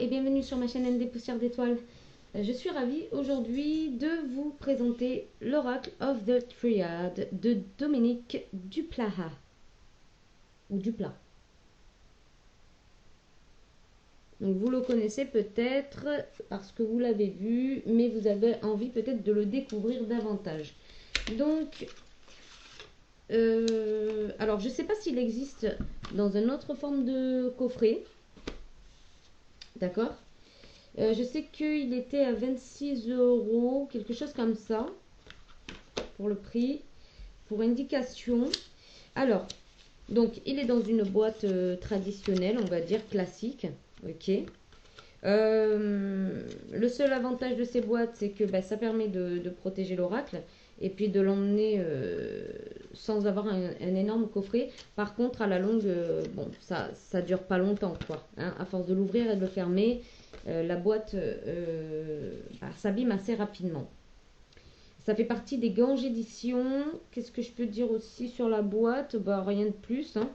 bienvenue sur ma chaîne ND Poussière d'étoiles. Je suis ravie aujourd'hui de vous présenter l'Oracle of the Triad de Dominique Duplaha. Ou Duplat. Donc vous le connaissez peut-être parce que vous l'avez vu, mais vous avez envie peut-être de le découvrir davantage. Donc, alors je ne sais pas s'il existe dans une autre forme de coffret. D'accord. Je sais qu'il était à 26 €, quelque chose comme ça, pour le prix, pour indication. Alors, donc, il est dans une boîte traditionnelle, on va dire, classique. Ok. Le seul avantage de ces boîtes, c'est que ça permet de protéger l'oracle et puis de l'emmener sans avoir un énorme coffret. Par contre, à la longue, bon, ça dure pas longtemps, quoi. Hein, à force de l'ouvrir et de le fermer, la boîte s'abîme assez rapidement. Ça fait partie des Ganges éditions. Qu'est-ce que je peux dire aussi sur la boîte? Rien de plus. Hein.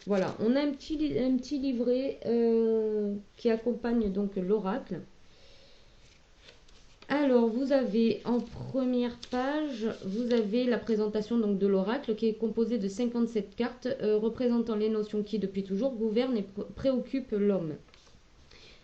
Voilà, on a un petit livret qui accompagne donc l'oracle. Alors, vous avez en première page, vous avez la présentation donc de l'oracle qui est composée de 57 cartes représentant les notions qui, depuis toujours, gouvernent et préoccupent l'homme.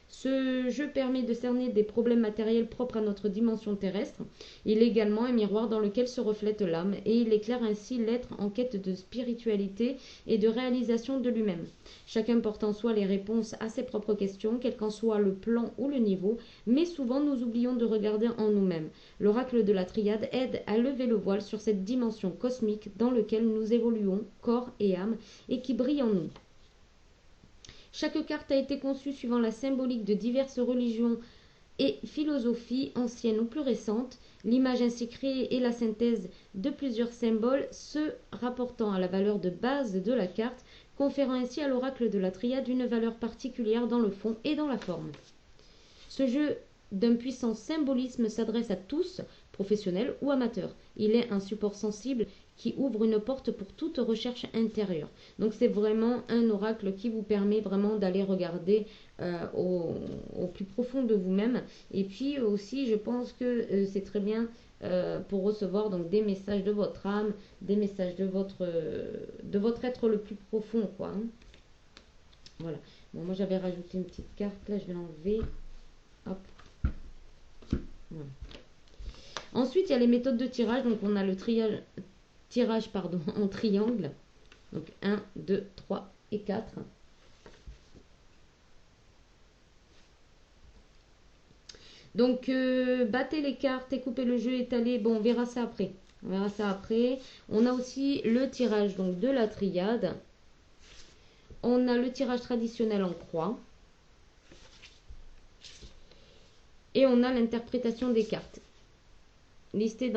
Ce jeu permet de cerner des problèmes matériels propres à notre dimension terrestre. Il est également un miroir dans lequel se reflète l'âme et il éclaire ainsi l'être en quête de spiritualité et de réalisation de lui-même. Chacun porte en soi les réponses à ses propres questions, quel qu'en soit le plan ou le niveau, mais souvent nous oublions de regarder en nous-mêmes. L'oracle de la triade aide à lever le voile sur cette dimension cosmique dans laquelle nous évoluons, corps et âme, et qui brille en nous. Chaque carte a été conçue suivant la symbolique de diverses religions et philosophies anciennes ou plus récentes. L'image ainsi créée est la synthèse de plusieurs symboles se rapportant à la valeur de base de la carte, conférant ainsi à l'oracle de la triade une valeur particulière dans le fond et dans la forme. Ce jeu d'un puissant symbolisme s'adresse à tous, professionnels ou amateurs. Il est un support sensible qui ouvre une porte pour toute recherche intérieure. Donc c'est vraiment un oracle qui vous permet vraiment d'aller regarder au plus profond de vous-même. Et puis aussi, je pense que c'est très bien pour recevoir donc des messages de votre âme, des messages de votre être le plus profond, quoi. Hein. Voilà. Bon, moi j'avais rajouté une petite carte, là je vais l'enlever. Hop. Voilà. Ensuite, il y a les méthodes de tirage. Donc, on a le tirage en triangle. Donc, 1, 2, 3 et 4. Donc, battez les cartes, coupez le jeu, étalez. Bon, on verra ça après. On verra ça après. On a aussi le tirage donc, de la triade. On a le tirage traditionnel en croix. Et on a l'interprétation des cartes. Listées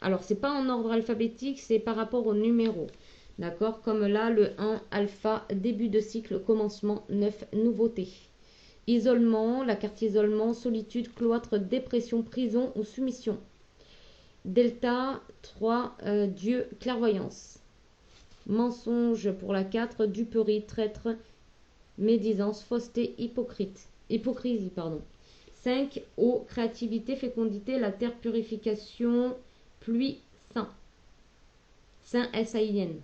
alors, c'est pas en ordre alphabétique, c'est par rapport au numéro. D'accord? Comme là, le 1, alpha, début de cycle, commencement, 9, nouveauté. Isolement, la carte isolement, solitude, cloître, dépression, prison ou soumission. Delta, 3, Dieu, clairvoyance. Mensonge pour la 4, duperie, traître, médisance, fausseté, hypocrisie, pardon. 5, eau, créativité, fécondité, la terre, purification, pluie, saint. Saint, S-A-I-N.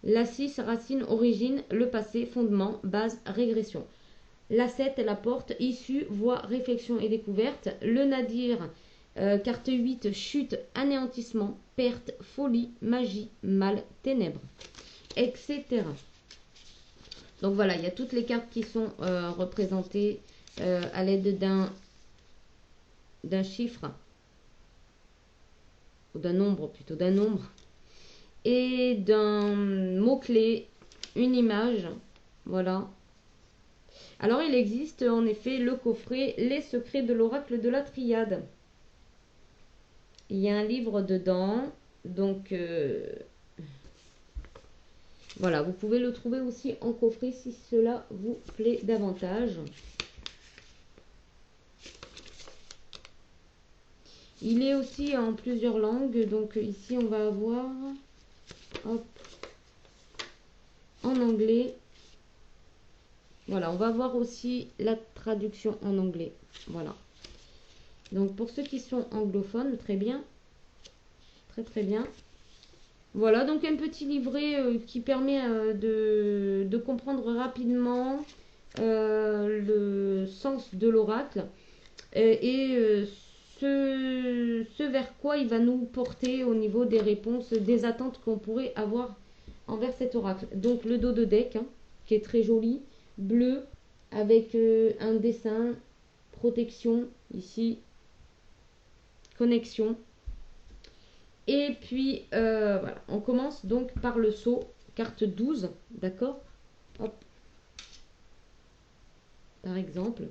La 6, racine, origine, le passé, fondement, base, régression. La 7, la porte, issue, voie, réflexion et découverte. Le nadir, carte 8, chute, anéantissement, perte, folie, magie, mal, ténèbres, etc. Donc voilà, il y a toutes les cartes qui sont représentées à l'aide d'un chiffre, ou d'un nombre plutôt, d'un nombre, et d'un mot-clé, une image, voilà. Alors il existe en effet le coffret Les secrets de l'oracle de la triade. Il y a un livre dedans, donc voilà, vous pouvez le trouver aussi en coffret si cela vous plaît davantage. Il est aussi en plusieurs langues, donc ici on va avoir hop, en anglais, Voilà, on va voir aussi la traduction en anglais. Voilà. Donc, pour ceux qui sont anglophones, très bien. Très, très bien. Voilà, donc un petit livret qui permet de comprendre rapidement le sens de l'oracle et ce vers quoi il va nous porter au niveau des réponses, des attentes qu'on pourrait avoir envers cet oracle. Donc le dos de deck, hein, qui est très joli, bleu, avec un dessin, protection, ici, connexion. Et puis, voilà, on commence donc par le sceau, carte 12, d'accord? Hop, par exemple.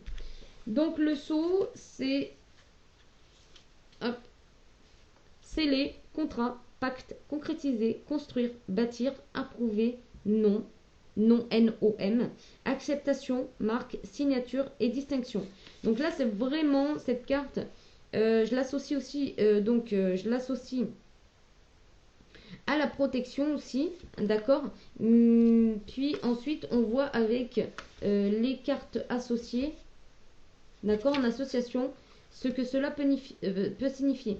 Donc le sceau, c'est, hop, sceller, contrat, pacte, concrétiser, construire, bâtir, approuver, non, non, N-O-M, acceptation, marque, signature et distinction. Donc là, c'est vraiment cette carte, je l'associe aussi, je l'associe à la protection aussi, d'accord. Puis ensuite, on voit avec les cartes associées, d'accord, en association, ce que cela peut signifier.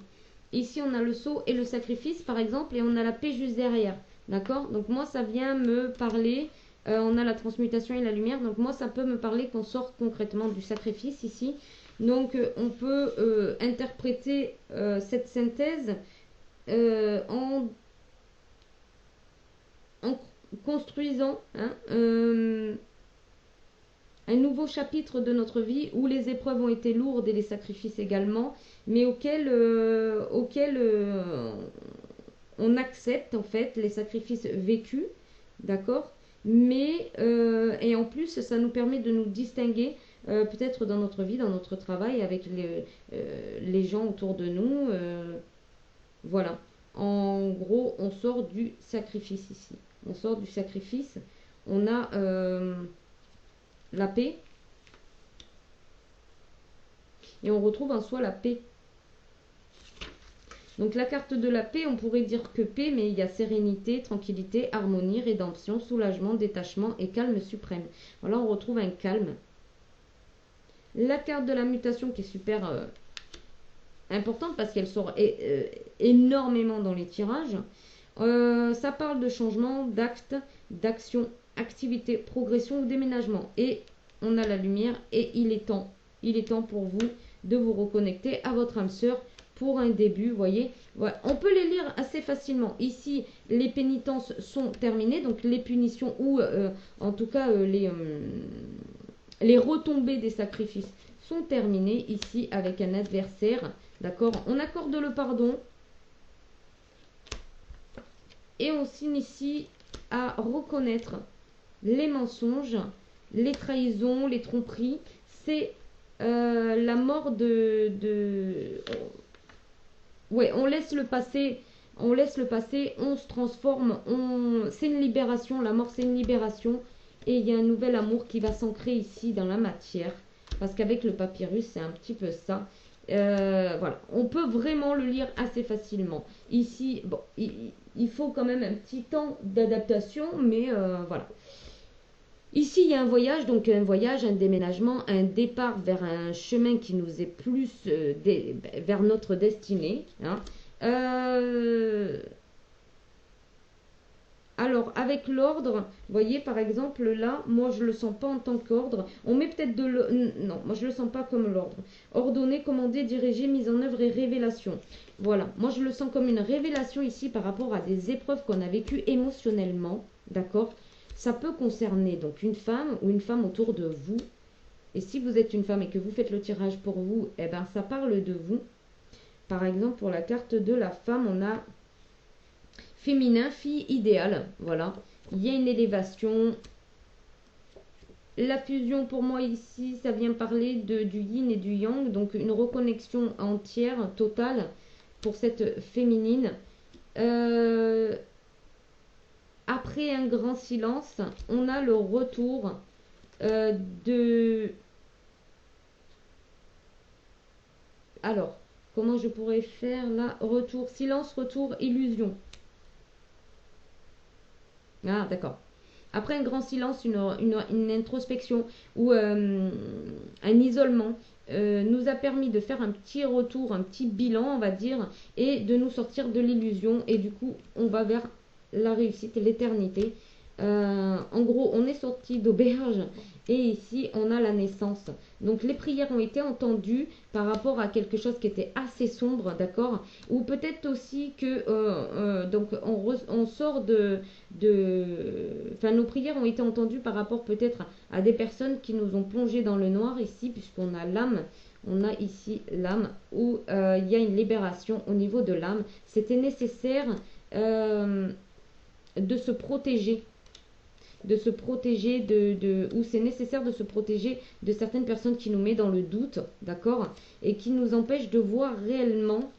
Ici, on a le sceau et le sacrifice, par exemple, et on a la paix juste derrière, d'accord. Donc moi, ça vient me parler, on a la transmutation et la lumière, donc moi, ça peut me parler qu'on sort concrètement du sacrifice ici. Donc, on peut interpréter cette synthèse en construisant un nouveau chapitre de notre vie où les épreuves ont été lourdes et les sacrifices également, mais auquel on accepte en fait les sacrifices vécus, d'accord. Mais et en plus, ça nous permet de nous distinguer peut-être dans notre vie, dans notre travail, avec les gens autour de nous. Voilà. En gros, on sort du sacrifice ici. On sort du sacrifice. On a la paix. Et on retrouve en soi la paix. Donc la carte de la paix, on pourrait dire que paix, mais il y a sérénité, tranquillité, harmonie, rédemption, soulagement, détachement et calme suprême. Voilà, on retrouve un calme. La carte de la mutation qui est super importante parce qu'elle sort énormément dans les tirages. Ça parle de changement, d'acte, d'action, activité, progression ou déménagement. Et on a la lumière et il est temps pour vous de vous reconnecter à votre âme sœur pour un début, vous voyez. Voilà. On peut les lire assez facilement. Ici, les pénitences sont terminées, donc les punitions ou en tout cas les retombées des sacrifices sont terminées ici avec un adversaire. D'accord? On accorde le pardon. Et on s'initie à reconnaître les mensonges, les trahisons, les tromperies. C'est la mort Ouais, on laisse le passé. On laisse le passé, on se transforme. C'est une libération. La mort, c'est une libération. Et il y a un nouvel amour qui va s'ancrer ici dans la matière. Parce qu'avec le papyrus, c'est un petit peu ça. Voilà, on peut vraiment le lire assez facilement. Ici, bon, il faut quand même un petit temps d'adaptation, mais voilà. Ici, il y a un voyage, donc un voyage, un déménagement, un départ vers un chemin qui nous est plus vers notre destinée. Hein. Alors, avec l'ordre, vous voyez, par exemple, là, moi, je ne le sens pas en tant qu'ordre. On met peut-être Non, moi, je ne le sens pas comme l'ordre. Ordonner, commander, diriger, mise en œuvre et révélation. Voilà, moi, je le sens comme une révélation ici par rapport à des épreuves qu'on a vécues émotionnellement, d'accord? Ça peut concerner donc une femme ou une femme autour de vous. Et si vous êtes une femme et que vous faites le tirage pour vous, eh ben, ça parle de vous. Par exemple, pour la carte de la femme, on a féminin, fille idéale, voilà. Il y a une élévation. La fusion, pour moi, ici, ça vient parler du yin et du yang. Donc, une reconnexion entière, totale, pour cette féminine. Après un grand silence, on a le retour de... Alors, comment je pourrais faire là? Retour, silence, retour, illusion. Ah, d'accord. après un grand silence, une introspection ou un isolement nous a permis de faire un petit retour, un petit bilan, on va dire, et de nous sortir de l'illusion. Et du coup, on va vers la réussite, l'éternité. En gros, on est sorti d'auberge et ici, on a la naissance. Donc, les prières ont été entendues par rapport à quelque chose qui était assez sombre, d'accord? Ou peut-être aussi que donc on sort enfin, nos prières ont été entendues par rapport peut-être à des personnes qui nous ont plongé dans le noir ici, puisqu'on a l'âme. On a ici l'âme où il y a une libération au niveau de l'âme. C'était nécessaire de se protéger ou c'est nécessaire de se protéger de certaines personnes qui nous mettent dans le doute, d'accord, et qui nous empêchent de voir réellement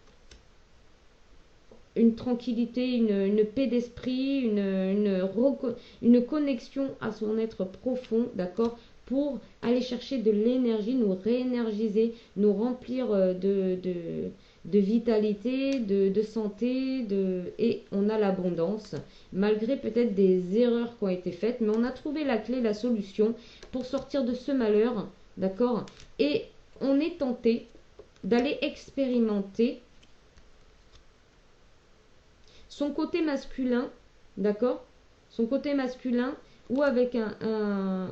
une tranquillité, une paix d'esprit, une connexion à son être profond, d'accord, pour aller chercher de l'énergie, nous réénergiser, nous remplir de vitalité, de santé, et on a l'abondance, malgré peut-être des erreurs qui ont été faites, mais on a trouvé la clé, la solution pour sortir de ce malheur, d'accord, et on est tenté d'aller expérimenter son côté masculin, d'accord, son côté masculin, ou avec un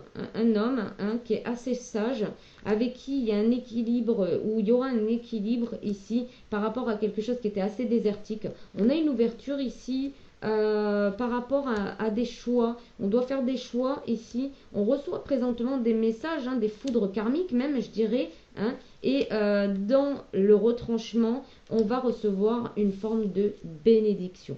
homme qui est assez sage, avec qui il y a un équilibre, où il y aura un équilibre ici par rapport à quelque chose qui était assez désertique. On a une ouverture ici par rapport à des choix. On doit faire des choix ici. On reçoit présentement des messages, des foudres karmiques même, je dirais. Et dans le retranchement, on va recevoir une forme de bénédiction.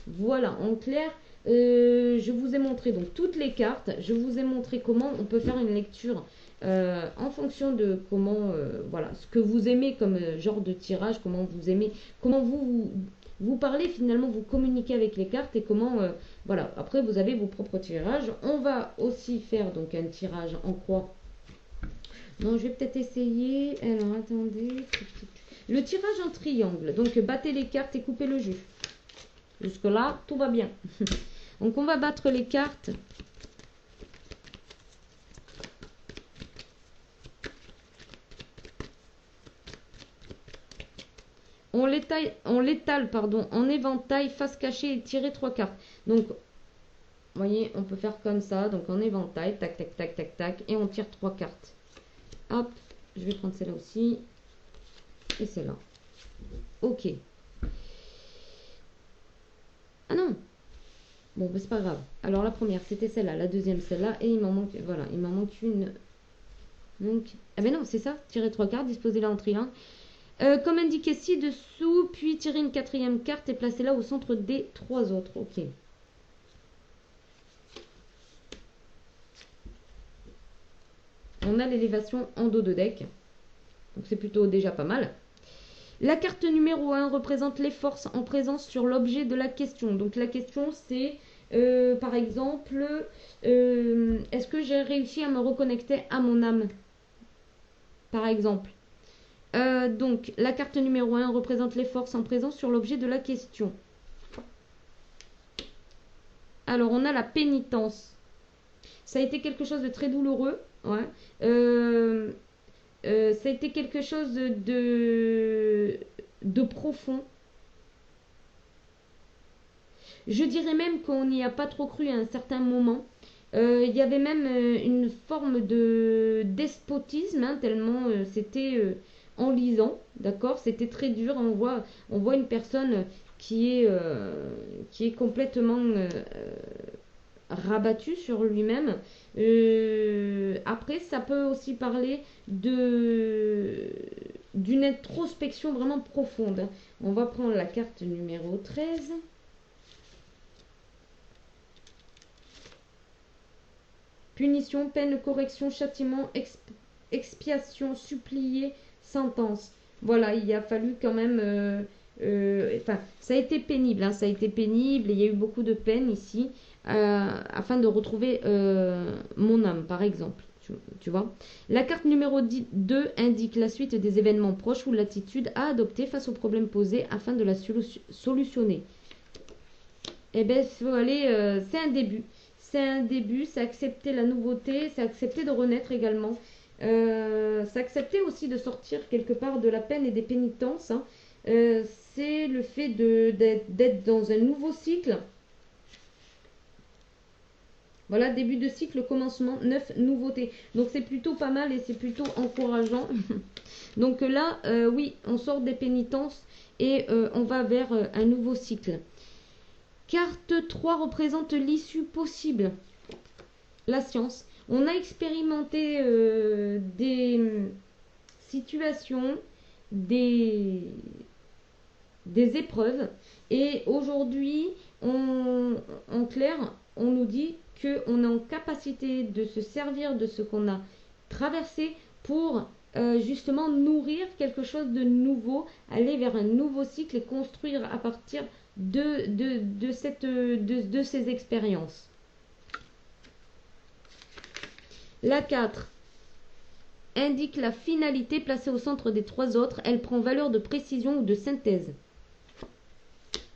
Voilà, en clair, je vous ai montré donc toutes les cartes. Je vous ai montré comment on peut faire une lecture en fonction de comment, voilà, ce que vous aimez comme genre de tirage, comment vous aimez, comment vous parlez finalement, vous communiquez avec les cartes et comment, voilà. Après, vous avez vos propres tirages. On va aussi faire donc un tirage en croix. Non, je vais peut-être essayer. Alors, attendez. Le tirage en triangle. Donc, battez les cartes et coupez le jus. Jusque-là, tout va bien. Donc, on va battre les cartes. On l'étale, pardon, en éventail, face cachée et tirer 3 cartes. Donc, vous voyez, on peut faire comme ça. Donc, en éventail, tac, tac, tac, tac, tac. Et on tire 3 cartes. Hop, je vais prendre celle-là aussi. Et celle-là. Ok. Ah non. Bon, ben, c'est pas grave. Alors, la première, c'était celle-là. La deuxième, celle-là. Et il m'en manque, voilà, il m'en manque une. Donc, ah ben non, c'est ça. Tirer 3 cartes, disposez-la en triangle. Comme indiqué ci-dessous, puis tirer une 4e carte et placez-la au centre des 3 autres. Ok. On a l'élévation en dos de deck. Donc c'est plutôt déjà pas mal. La carte numéro 1 représente les forces en présence sur l'objet de la question. Donc la question c'est, par exemple, est-ce que j'ai réussi à me reconnecter à mon âme? Par exemple. Donc la carte numéro 1 représente les forces en présence sur l'objet de la question. Alors on a la pénitence. Ça a été quelque chose de très douloureux. Ouais. Ça a été quelque chose de profond. Je dirais même qu'on n'y a pas trop cru à un certain moment. Il y avait même une forme de despotisme, tellement c'était enlisant, d'accord? C'était très dur. On voit une personne qui est complètement rabattu sur lui-même. Après, ça peut aussi parler d'une introspection vraiment profonde. On va prendre la carte numéro 13. Punition, peine, correction, châtiment, expiation, supplier, sentence. Voilà, il a fallu quand même... ça a été pénible, ça a été pénible. Il y a eu beaucoup de peine ici. Afin de retrouver mon âme, par exemple. Tu vois. La carte numéro 2 indique la suite des événements proches ou l'attitude à adopter face aux problèmes posés afin de la solutionner. Eh bien, c'est un début. c'est un début, c'est accepter la nouveauté, c'est accepter de renaître également. C'est accepter aussi de sortir quelque part de la peine et des pénitences, hein. C'est le fait d'être dans un nouveau cycle. Voilà, début de cycle, commencement, 9 nouveautés. Donc c'est plutôt pas mal et c'est plutôt encourageant. Donc là, oui, on sort des pénitences et on va vers un nouveau cycle. Carte 3 représente l'issue possible. La science. On a expérimenté des situations, des épreuves. Et aujourd'hui, en clair, on nous dit qu'on est en capacité de se servir de ce qu'on a traversé pour justement nourrir quelque chose de nouveau, aller vers un nouveau cycle et construire à partir de ces expériences. La 4 indique la finalité placée au centre des 3 autres. Elle prend valeur de précision ou de synthèse.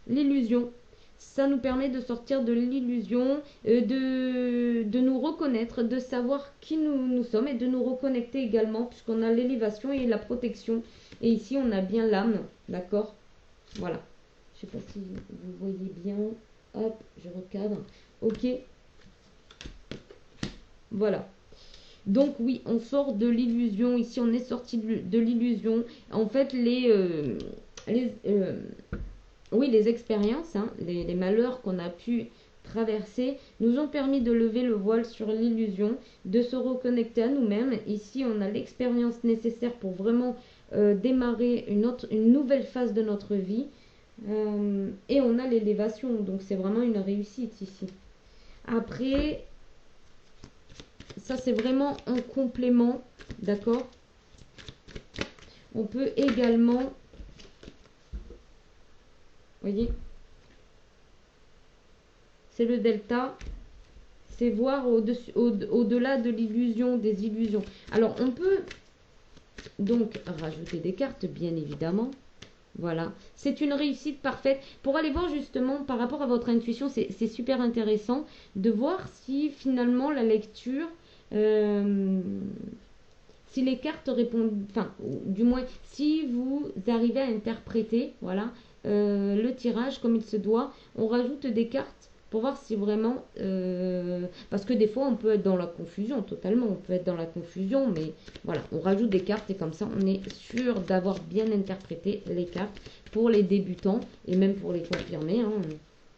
L'illusion. Ça nous permet de sortir de l'illusion, de nous reconnaître, de savoir qui nous sommes et de nous reconnecter également, puisqu'on a l'élévation et la protection. Et ici, on a bien l'âme, d'accord? Voilà. Je ne sais pas si vous voyez bien. Hop, je recadre. Ok. Voilà. Donc oui, on sort de l'illusion. Ici, on est sorti de l'illusion. En fait, oui, les expériences, hein, les malheurs qu'on a pu traverser nous ont permis de lever le voile sur l'illusion, de se reconnecter à nous-mêmes. Ici, on a l'expérience nécessaire pour vraiment démarrer une nouvelle phase de notre vie. Et on a l'élévation, donc c'est vraiment une réussite ici. Après, ça c'est vraiment un complément, d'accord? On peut également... Voyez, c'est le delta, c'est voir au-delà de l'illusion, des illusions. Alors, on peut donc rajouter des cartes, bien évidemment. Voilà, c'est une réussite parfaite. Pour aller voir justement par rapport à votre intuition, c'est super intéressant de voir si finalement la lecture, si les cartes répondent, enfin, du moins, si vous arrivez à interpréter, voilà, le tirage comme il se doit, on rajoute des cartes pour voir si vraiment, parce que des fois on peut être dans la confusion, totalement, on peut être dans la confusion, mais voilà, on rajoute des cartes et comme ça on est sûr d'avoir bien interprété les cartes pour les débutants et même pour les confirmés, hein.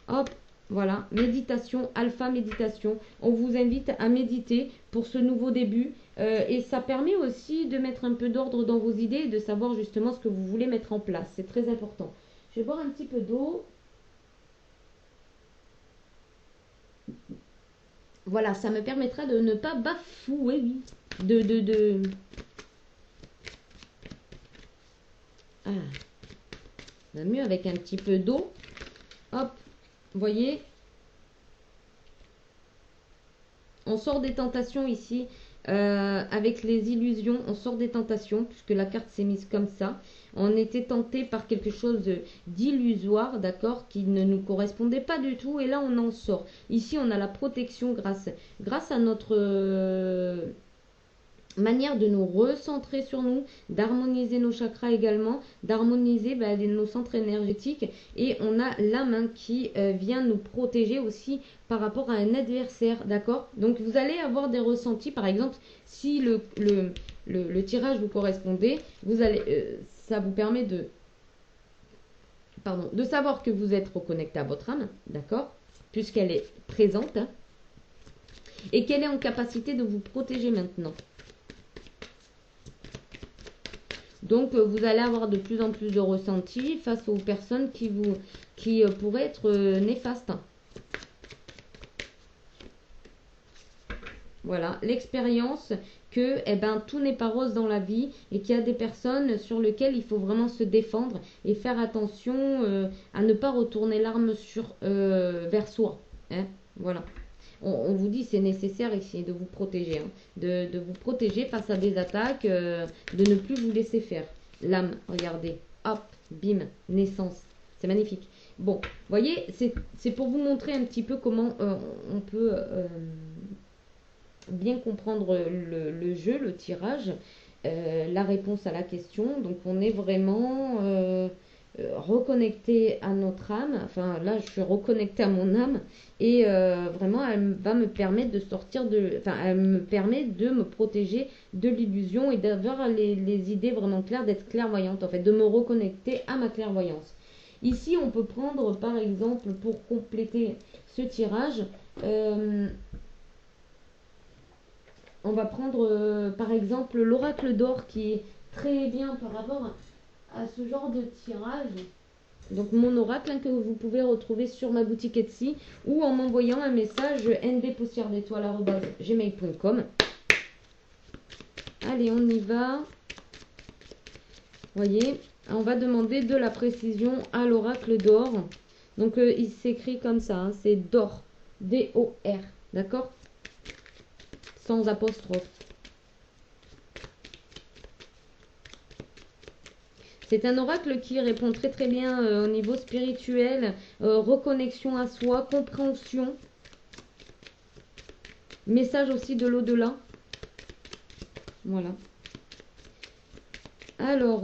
Hop, voilà, méditation, alpha méditation, on vous invite à méditer pour ce nouveau début. Et ça permet aussi de mettre un peu d'ordre dans vos idées et de savoir justement ce que vous voulez mettre en place. C'est très important. Je vais boire un petit peu d'eau. Voilà, ça me permettra de ne pas bafouer. Ah, va mieux avec un petit peu d'eau. Hop, vous voyez. On sort des tentations ici. Avec les illusions, on sort des tentations, puisque la carte s'est mise comme ça. On était tenté par quelque chose d'illusoire, d'accord, qui ne nous correspondait pas du tout, et là on en sort. Ici on a la protection grâce à notre manière de nous recentrer sur nous, d'harmoniser nos chakras également, d'harmoniser nos centres énergétiques, et on a la main qui vient nous protéger aussi par rapport à un adversaire, d'accord? Donc vous allez avoir des ressentis, par exemple, si le tirage vous correspondait, vous allez, ça vous permet de savoir que vous êtes reconnecté à votre âme, d'accord? Puisqu'elle est présente, hein, et qu'elle est en capacité de vous protéger maintenant. Donc, vous allez avoir de plus en plus de ressentis face aux personnes qui pourraient être néfastes. Voilà, l'expérience que tout n'est pas rose dans la vie et qu'il y a des personnes sur lesquelles il faut vraiment se défendre et faire attention à ne pas retourner l'arme vers soi. Hein, voilà. On vous dit c'est nécessaire ici de vous protéger, hein, de vous protéger face à des attaques, de ne plus vous laisser faire. L'âme, regardez, hop, bim, naissance, c'est magnifique. Bon, vous voyez, c'est pour vous montrer un petit peu comment on peut bien comprendre le jeu, le tirage, la réponse à la question. Donc on est vraiment reconnecté à notre âme. Enfin là, je suis reconnectée à mon âme et vraiment, elle va me permettre de sortir de... Enfin, elle me permet de me protéger de l'illusion et d'avoir les idées vraiment claires, d'être clairvoyante en fait, de me reconnecter à ma clairvoyance. Ici, on peut prendre par exemple pour compléter ce tirage, on va prendre par exemple l'oracle d'or qui est très bien par rapport à ce genre de tirage. Donc mon oracle que vous pouvez retrouver sur ma boutique Etsy ou en m'envoyant un message ndpoussièredétoile@gmail.com. Allez, on y va. Voyez, on va demander de la précision à l'oracle d'or. Donc il s'écrit comme ça, hein, c'est d'or, D-O-R, d'accord? Sans apostrophe. C'est un oracle qui répond très très bien au niveau spirituel, reconnexion à soi, compréhension, message aussi de l'au-delà. Voilà. Alors,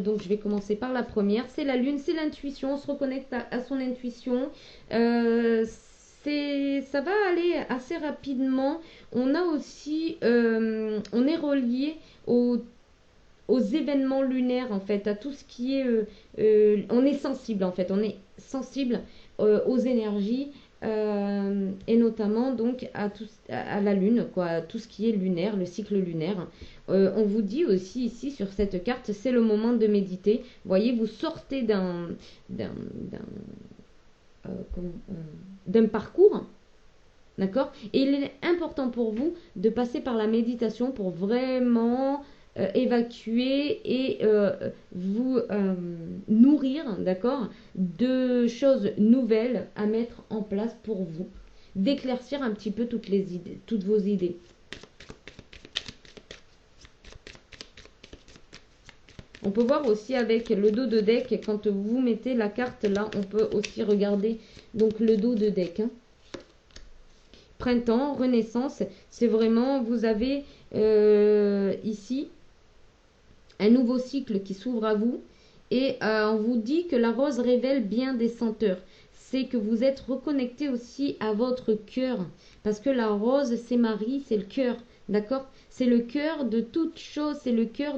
donc je vais commencer par la première. C'est la lune, c'est l'intuition. On se reconnecte à son intuition. Ça va aller assez rapidement. On a aussi, on est relié aux événements lunaires en fait, à tout ce qui est, on est sensible en fait, on est sensible aux énergies et notamment donc à la lune, quoi, à tout ce qui est lunaire, le cycle lunaire. On vous dit aussi ici sur cette carte, c'est le moment de méditer. Vous voyez, vous sortez d'un parcours. D'accord? Et il est important pour vous de passer par la méditation pour vraiment évacuer et vous nourrir, d'accord, de choses nouvelles à mettre en place pour vous, d'éclaircir un petit peu toutes vos idées. On peut voir aussi avec le dos de deck, quand vous mettez la carte là, on peut aussi regarder donc le dos de deck. Hein. Printemps, renaissance, c'est vraiment, vous avez ici un nouveau cycle qui s'ouvre à vous et on vous dit que la rose révèle bien des senteurs. C'est que vous êtes reconnecté aussi à votre cœur parce que la rose, c'est Marie, c'est le cœur, d'accord? C'est le cœur de toute chose, c'est le cœur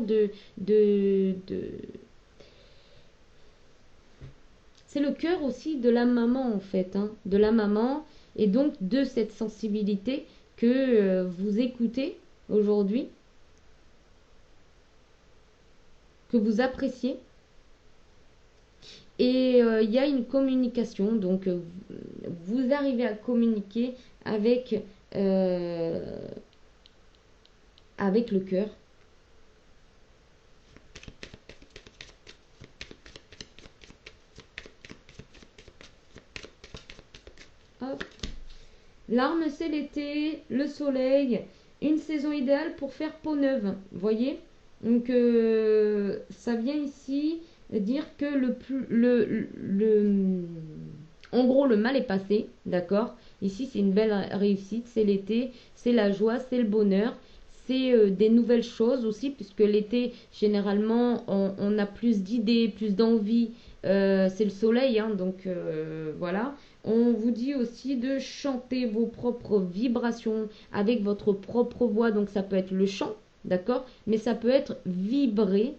c'est le cœur aussi de la maman en fait, hein, de la maman et donc de cette sensibilité que vous écoutez aujourd'hui, que vous appréciez. Et il y a une communication, donc vous arrivez à communiquer avec, avec le cœur. Hop. L'arme, c'est l'été, le soleil, une saison idéale pour faire peau neuve. Vous voyez? Donc, ça vient ici dire que en gros, le mal est passé, d'accord? Ici, c'est une belle réussite, c'est l'été, c'est la joie, c'est le bonheur, c'est des nouvelles choses aussi, puisque l'été, généralement, on a plus d'idées, plus d'envie, c'est le soleil, hein, donc voilà. On vous dit aussi de chanter vos propres vibrations avec votre propre voix, donc ça peut être le chant, d'accord? Mais ça peut être vibrer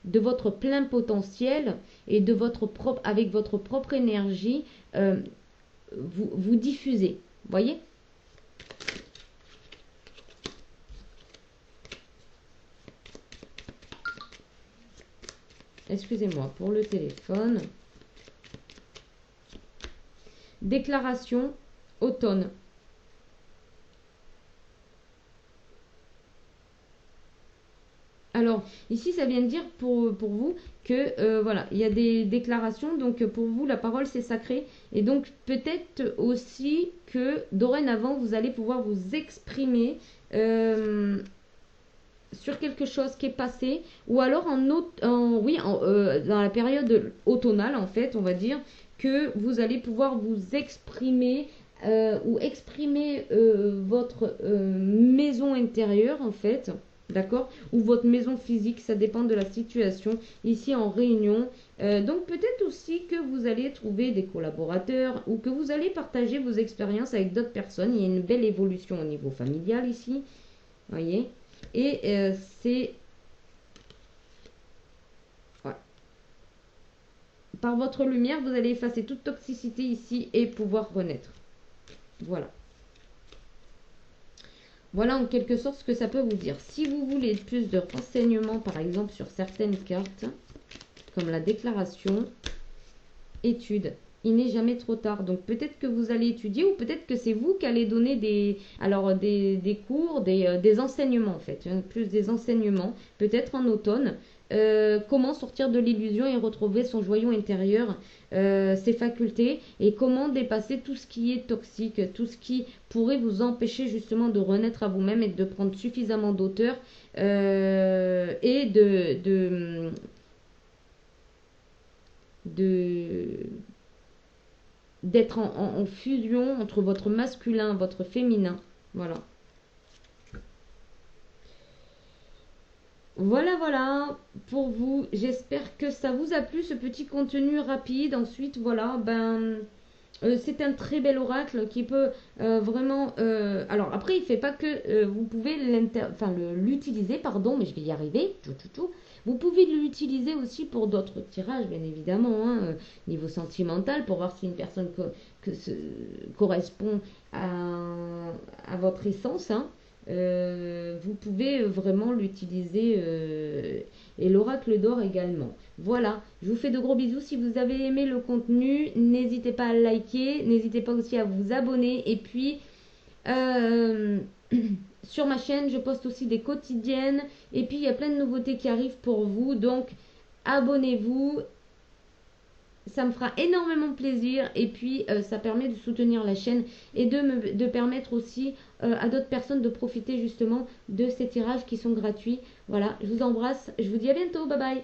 de votre plein potentiel et de avec votre propre énergie, vous diffusez. Voyez? Excusez-moi pour le téléphone. Déclaration automne. Alors, ici, ça vient de dire pour vous que, voilà, il y a des déclarations. Donc, pour vous, la parole, c'est sacré. Et donc, peut-être aussi que, dorénavant, vous allez pouvoir vous exprimer sur quelque chose qui est passé, ou alors dans la période automnale, en fait, on va dire, que vous allez pouvoir vous exprimer ou exprimer votre maison intérieure, en fait, d'accord, ou votre maison physique, ça dépend de la situation, ici en réunion. Donc peut-être aussi que vous allez trouver des collaborateurs ou que vous allez partager vos expériences avec d'autres personnes. Il y a une belle évolution au niveau familial ici, voyez. Et c'est ouais. Par votre lumière, vous allez effacer toute toxicité ici et pouvoir renaître. Voilà. Voilà en quelque sorte ce que ça peut vous dire. Si vous voulez plus de renseignements, par exemple sur certaines cartes, comme la déclaration, étude. Il n'est jamais trop tard. Donc peut-être que vous allez étudier ou peut-être que c'est vous qui allez donner des cours, des enseignements en fait. Plus des enseignements, peut-être en automne. Comment sortir de l'illusion et retrouver son joyau intérieur, ses facultés et comment dépasser tout ce qui est toxique, tout ce qui pourrait vous empêcher justement de renaître à vous-même et de prendre suffisamment d'auteur et de d'être en fusion entre votre masculin, votre féminin. Voilà. Voilà pour vous. J'espère que ça vous a plu ce petit contenu rapide. Ensuite, voilà, c'est un très bel oracle qui peut vraiment. Alors après, il fait pas que vous pouvez l'utiliser, pardon, mais je vais y arriver. Vous pouvez l'utiliser aussi pour d'autres tirages, bien évidemment, hein, niveau sentimental, pour voir si une personne correspond à votre essence. Hein. Vous pouvez vraiment l'utiliser et l'oracle d'or également. Voilà, je vous fais de gros bisous. Si vous avez aimé le contenu, n'hésitez pas à liker, n'hésitez pas aussi à vous abonner. Et puis, sur ma chaîne, je poste aussi des quotidiennes. Et puis, il y a plein de nouveautés qui arrivent pour vous. Donc, abonnez-vous. Ça me fera énormément plaisir et puis ça permet de soutenir la chaîne et de permettre aussi à d'autres personnes de profiter justement de ces tirages qui sont gratuits. Voilà, je vous embrasse, je vous dis à bientôt, bye bye.